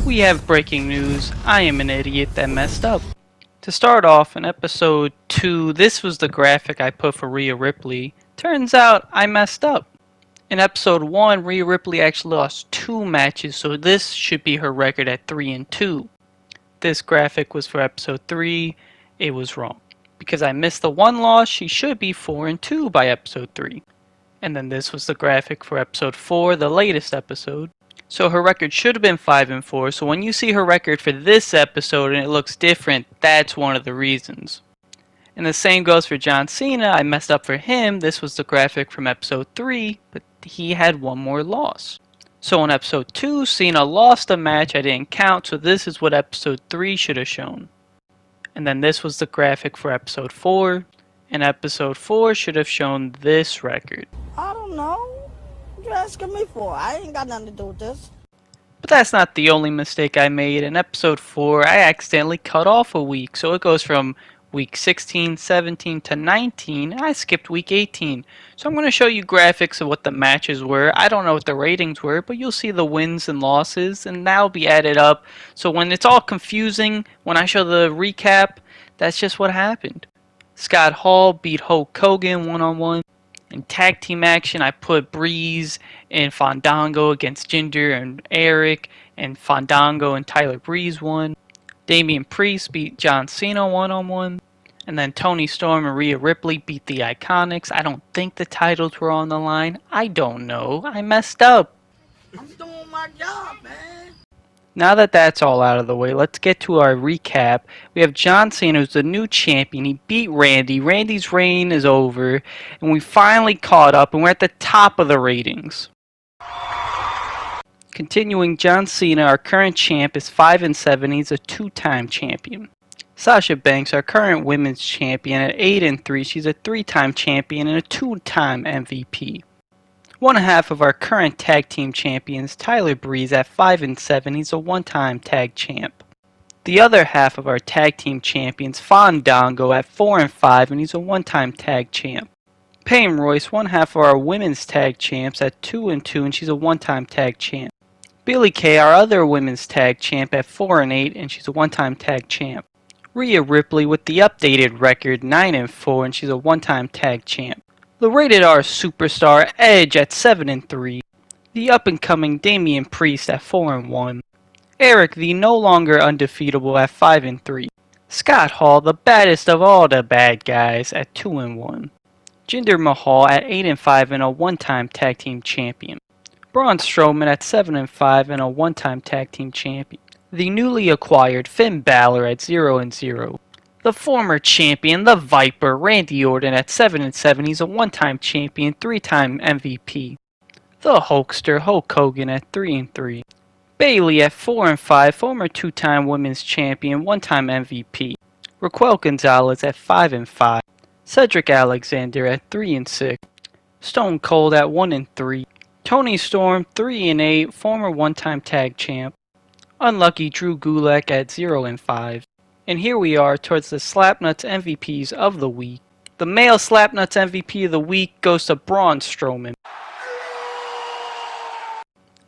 We have breaking news. I am an idiot that messed up. To start off, in episode 2, this was the graphic I put for Rhea Ripley. Turns out I messed up. In episode 1, Rhea Ripley actually lost 2 matches, so this should be her record at 3-2. This graphic was for episode 3. It was wrong. Because I missed the 1 loss, she should be 4-2 by episode 3. And then this was the graphic for episode 4, the latest episode. So her record should have been 5-4, so when you see her record for this episode and it looks different, that's one of the reasons. And the same goes for John Cena. I messed up for him. This was the graphic from episode 3, but he had 1 more loss. So in episode 2, Cena lost a match I didn't count, so this is what episode 3 should have shown. And then this was the graphic for episode 4, and episode 4 should have shown this record. I don't know. What you asking me for? I ain't got nothing to do with this. But that's not the only mistake I made. In episode 4, I accidentally cut off a week, so it goes from week 16, 17 to 19, and I skipped week 18. So I'm going to show you graphics of what the matches were. I don't know what the ratings were, but you'll see the wins and losses, and that'll be added up. So when it's all confusing, when I show the recap, that's just what happened. Scott Hall beat Hulk Hogan one-on-one. In tag team action, I put Breeze and Fandango against Jinder and Eric, and Fandango and Tyler Breeze won. Damien Priest beat John Cena one-on-one. And then Toni Storm and Rhea Ripley beat the Iconics. I don't think the titles were on the line. I don't know. I messed up. I'm doing my job, man. Now that that's all out of the way, let's get to our recap. We have John Cena, who's the new champion. He beat Randy. Randy's reign is over. And we finally caught up, and we're at the top of the ratings. Continuing, John Cena, our current champ, is 5-7. He's a 2-time champion. Sasha Banks, our current women's champion, at 8-3. She's a 3-time champion and a 2-time MVP. One half of our current tag team champions, Tyler Breeze, at 5-7. He's a 1-time tag champ. The other half of our tag team champions, Fandango, at 4-5, and he's a 1-time tag champ. Payne Royce, one half of our women's tag champs, at 2-2, and she's a 1-time tag champ. Billie Kay, our other women's tag champ, at 4-8, and she's a 1-time tag champ. Rhea Ripley with the updated record, 9-4, and she's a 1-time tag champ. The Rated R superstar Edge at 7-3. The up-and-coming Damien Priest at 4-1. Eric, the no longer undefeatable, at 5-3. Scott Hall, the baddest of all the bad guys, at 2-1. Jinder Mahal at 8-5 and a 1-time tag team champion. Braun Strowman at 7-5 and a 1-time tag team champion. The newly acquired Finn Balor at 0-0. The former champion, the Viper, Randy Orton at 7-7. He's a 1-time champion, 3-time MVP. The Hulkster, Hulk Hogan at 3-3. Bayley at 4-5, former 2-time women's champion, 1-time MVP. Raquel Gonzalez at 5-5. Cedric Alexander at 3-6. Stone Cold at 1-3. Toni Storm 3-8, former 1-time tag champ. Unlucky Drew Gulak at 0-5. And here we are towards the Slapnuts MVPs of the week. The male Slapnuts MVP of the week goes to Braun Strowman.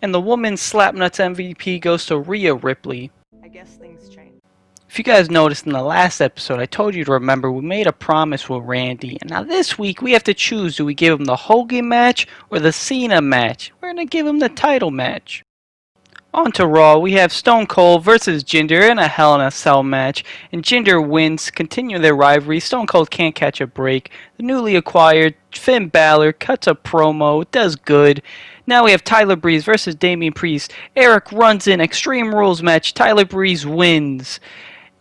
And the women's Slapnuts MVP goes to Rhea Ripley. I guess things change. If you guys noticed in the last episode, I told you to remember we made a promise with Randy. And now this week we have to choose, do we give him the Hogan match or the Cena match? We're going to give him the title match. On to Raw, we have Stone Cold versus Jinder in a Hell in a Cell match, and Jinder wins, continue their rivalry. Stone Cold can't catch a break. The newly acquired Finn Balor cuts a promo, does good. Now we have Tyler Breeze versus Damien Priest. Eric runs in Extreme Rules match. Tyler Breeze wins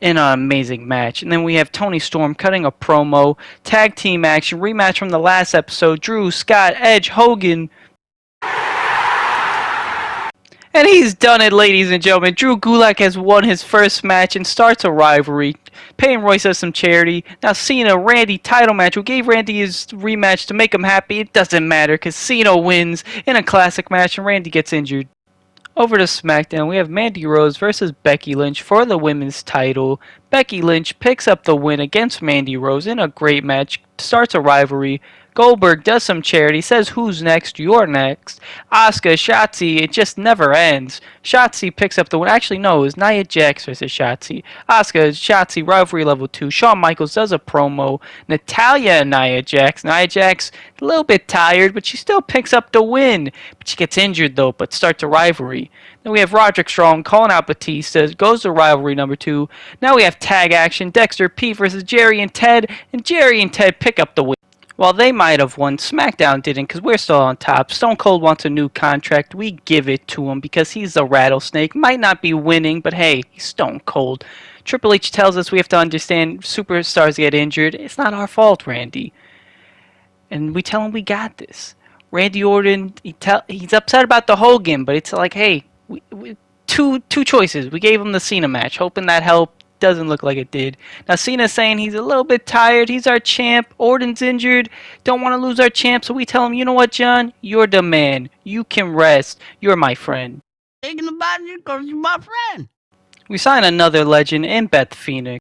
in an amazing match. And then we have Toni Storm cutting a promo. Tag team action, rematch from the last episode. Drew, Scott, Edge, Hogan. And he's done it, ladies and gentlemen. Drew Gulak has won his first match and starts a rivalry. Payne Royce has some charity. Now Cena, Randy title match. We gave Randy his rematch to make him happy. It doesn't matter because Cena wins in a classic match and Randy gets injured. Over to Smackdown, we have Mandy Rose versus Becky Lynch for the women's title. Becky Lynch picks up the win against Mandy Rose in a great match. Starts a rivalry. Goldberg does some charity, says who's next, you're next. Asuka, Shotzi, it just never ends. Shotzi picks up the win. Actually, no, it was Nia Jax versus Shotzi. Asuka, Shotzi, rivalry level 2. Shawn Michaels does a promo. Natalya and Nia Jax. Nia Jax, a little bit tired, but she still picks up the win. But she gets injured, though, but starts a rivalry. Then we have Roderick Strong calling out Batista, goes to rivalry number 2. Now we have tag action, Dexter Pete versus Jerry and Ted pick up the win. While they might have won, SmackDown didn't because we're still on top. Stone Cold wants a new contract. We give it to him because he's a rattlesnake. Might not be winning, but hey, he's Stone Cold. Triple H tells us we have to understand superstars get injured. It's not our fault, Randy. And we tell him we got this. Randy Orton, he's upset about the Hogan, but it's like, hey, two choices. We gave him the Cena match, hoping that helped. Doesn't look like it did. Now Cena's saying he's a little bit tired. He's our champ. Orton's injured. Don't want to lose our champ. So we tell him, you know what, John? You're the man. You can rest. You're my friend. Thinking about you because you're my friend. We sign another legend in Beth Phoenix.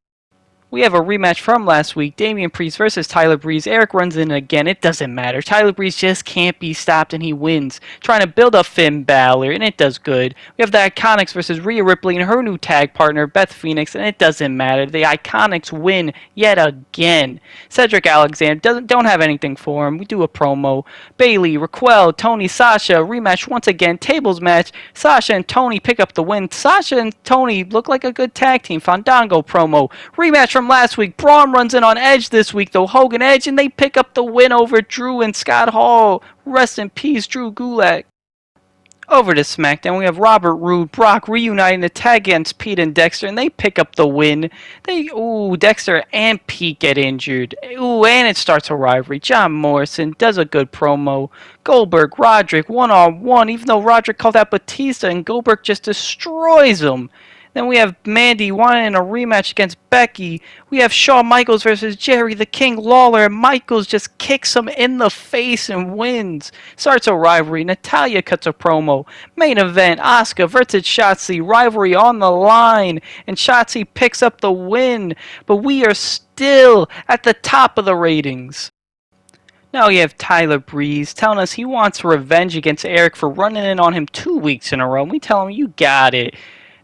We have a rematch from last week. Damien Priest versus Tyler Breeze. Eric runs in again. It doesn't matter. Tyler Breeze just can't be stopped and he wins. Trying to build up Finn Balor and it does good. We have the Iconics versus Rhea Ripley and her new tag partner Beth Phoenix and it doesn't matter. The Iconics win yet again. Cedric Alexander don't have anything for him. We do a promo. Bayley, Raquel, Tony, Sasha rematch once again. Tables match. Sasha and Tony pick up the win. Sasha and Tony look like a good tag team. Fandango promo. Rematch from last week. Braun runs in on Edge this week, though. Hogan Edge, and they pick up the win over Drew and Scott Hall. Rest in peace, Drew Gulak. Over to SmackDown, we have Robert Roode, Brock reuniting the tag against Pete and Dexter, and they pick up the win. Dexter and Pete get injured. And it starts a rivalry. John Morrison does a good promo. Goldberg, Roderick, one-on-one, even though Roderick called out Batista, and Goldberg just destroys him. Then we have Mandy wanting a rematch against Becky. We have Shawn Michaels versus Jerry the King Lawler. And Michaels just kicks him in the face and wins. Starts a rivalry. Natalya cuts a promo. Main event, Asuka versus Shotzi. Rivalry on the line. And Shotzi picks up the win. But we are still at the top of the ratings. Now you have Tyler Breeze telling us he wants revenge against Eric for running in on him 2 weeks in a row. And we tell him, you got it.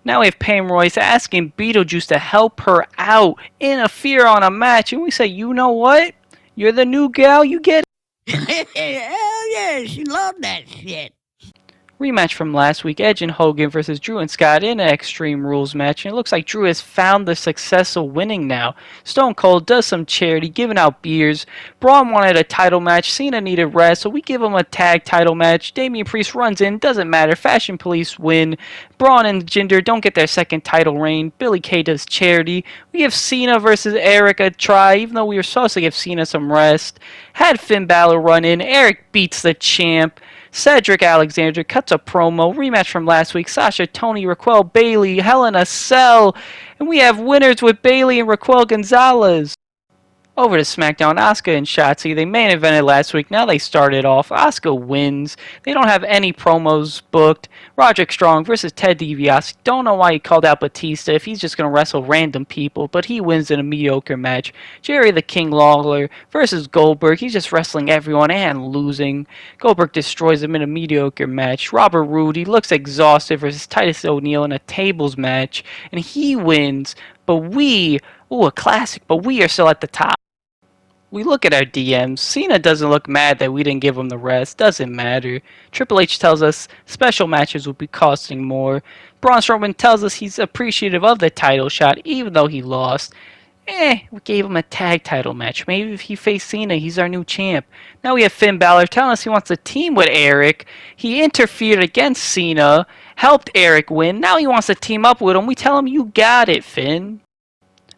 Now we have Pam Royce asking Beetlejuice to help her out, interfere on a match, and we say, you know what? You're the new gal, you get it. Hell yeah, she loved that shit. Rematch from last week, Edge and Hogan versus Drew and Scott in an Extreme Rules match, and it looks like Drew has found the success of winning now. Stone Cold does some charity, giving out beers. Braun wanted a title match, Cena needed rest, so we give him a tag title match. Damien Priest runs in, doesn't matter, Fashion Police win. Braun and Jinder don't get their second title reign. Billy Kay does charity. We have Cena versus Eric a try, even though we were supposed to give Cena some rest. Had Finn Balor run in, Eric beats the champ. Cedric Alexander cuts a promo. Rematch from last week. Sasha, Tony, Raquel, Bayley, Hell in a Cell. And we have winners with Bayley and Raquel Gonzalez. Over to SmackDown, Asuka and Shotzi. They main evented last week. Now they started off. Asuka wins. They don't have any promos booked. Roderick Strong versus Ted DiBiase. Don't know why he called out Batista if he's just going to wrestle random people, but he wins in a mediocre match. Jerry the King Lawler versus Goldberg. He's just wrestling everyone and losing. Goldberg destroys him in a mediocre match. Robert Roode, he looks exhausted versus Titus O'Neil in a tables match, and he wins. But a classic, but we are still at the top. We look at our DMs. Cena doesn't look mad that we didn't give him the rest. Doesn't matter. Triple H tells us special matches will be costing more. Braun Strowman tells us he's appreciative of the title shot, even though he lost. We gave him a tag title match. Maybe if he faced Cena, he's our new champ. Now we have Finn Balor telling us he wants to team with Eric. He interfered against Cena, helped Eric win. Now he wants to team up with him. We tell him, you got it, Finn.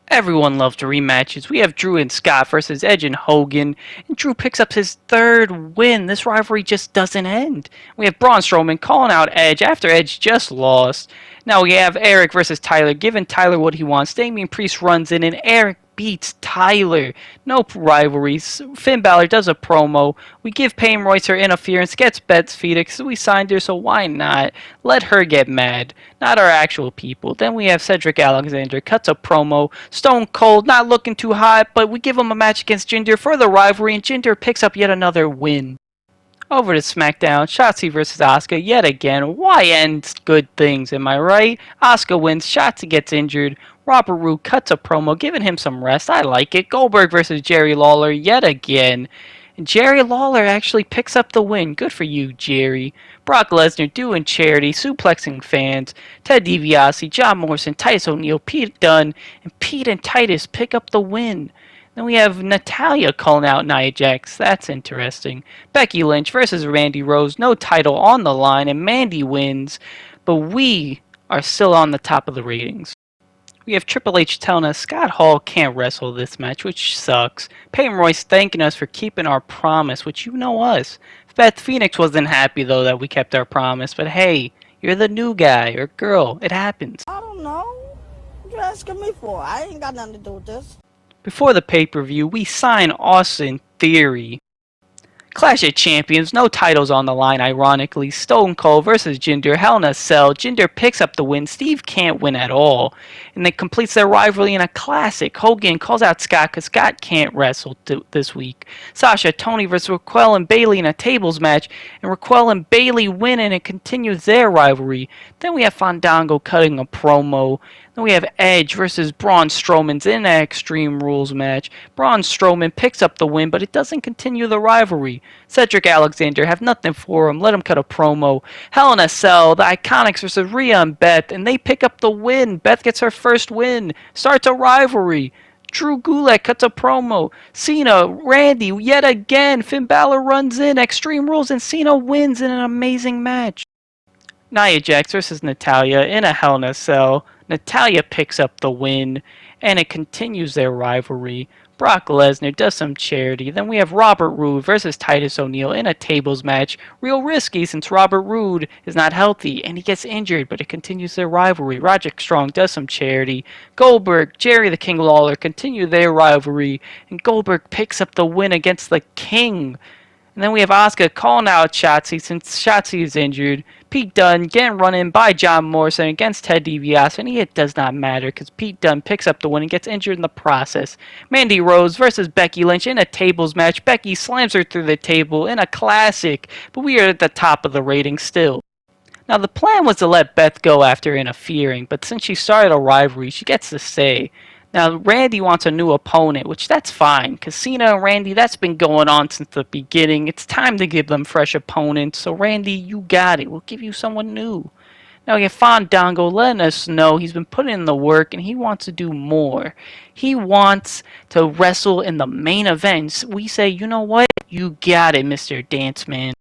Everyone loves the rematches. We have Drew and Scott versus Edge and Hogan. And Drew picks up his third win. This rivalry just doesn't end. We have Braun Strowman calling out Edge after Edge just lost. Now we have Eric versus Tyler, giving Tyler what he wants. Damien Priest runs in and Eric beats Tyler. No rivalries. Finn Balor does a promo. We give Peyton Royce her interference, gets Beth Phoenix. We signed her, so why not? Let her get mad. Not our actual people. Then we have Cedric Alexander, cuts a promo. Stone Cold, not looking too hot, but we give him a match against Jinder for the rivalry, and Jinder picks up yet another win. Over to Smackdown, Shotzi versus Asuka yet again. Why end good things, am I right? Asuka wins, Shotzi gets injured. Robert Roode cuts a promo, giving him some rest. I like it. Goldberg versus Jerry Lawler yet again. And Jerry Lawler actually picks up the win. Good for you, Jerry. Brock Lesnar doing charity, suplexing fans. Ted DiBiase, John Morrison, Titus O'Neil, Pete Dunne, and Pete and Titus pick up the win. Then we have Natalya calling out Nia Jax. That's interesting. Becky Lynch versus Mandy Rose. No title on the line, and Mandy wins. But we are still on the top of the ratings. We have Triple H telling us Scott Hall can't wrestle this match, which sucks. Peyton Royce thanking us for keeping our promise, which you know us. Beth Phoenix wasn't happy, though, that we kept our promise. But hey, you're the new guy or girl. It happens. I don't know. What you asking me for? I ain't got nothing to do with this. Before the pay-per-view, we sign Austin Theory. Clash of Champions, no titles on the line, ironically. Stone Cold versus Jinder, Hell in a Cell. Jinder picks up the win. Steve can't win at all. And they completes their rivalry in a classic. Hogan calls out Scott because Scott can't wrestle this week. Sasha, Tony versus Raquel and Bayley in a tables match. And Raquel and Bayley win and it continues their rivalry. Then we have Fandango cutting a promo. Then we have Edge versus Braun Strowman's in an Extreme Rules match. Braun Strowman picks up the win, but it doesn't continue the rivalry. Cedric Alexander have nothing for him. Let him cut a promo. Hell in a Cell, the Iconics versus Rhea and Beth, and they pick up the win. Beth gets her first win. Starts a rivalry. Drew Gulak cuts a promo. Cena, Randy, yet again. Finn Balor runs in. Extreme Rules, and Cena wins in an amazing match. Nia Jax versus Natalya in a Hell in a Cell. Natalya picks up the win, and it continues their rivalry. Brock Lesnar does some charity. Then we have Robert Roode versus Titus O'Neil in a tables match. Real risky since Robert Roode is not healthy, and he gets injured, but it continues their rivalry. Roderick Strong does some charity. Goldberg, Jerry the King Lawler continue their rivalry, and Goldberg picks up the win against the King. And then we have Asuka calling out Shotzi since Shotzi is injured. Pete Dunne getting run in by John Morrison against Ted DiBiase, and it does not matter because Pete Dunne picks up the win and gets injured in the process. Mandy Rose versus Becky Lynch in a tables match. Becky slams her through the table in a classic, but we are at the top of the rating still. Now the plan was to let Beth go after interfering, but since she started a rivalry, she gets to stay. Now, Randy wants a new opponent, which that's fine, because Cena and Randy, that's been going on since the beginning. It's time to give them fresh opponents. So, Randy, you got it. We'll give you someone new. Now, we have Fandango letting us know he's been putting in the work, and he wants to do more. He wants to wrestle in the main events. We say, you know what? You got it, Mr. Dance Man.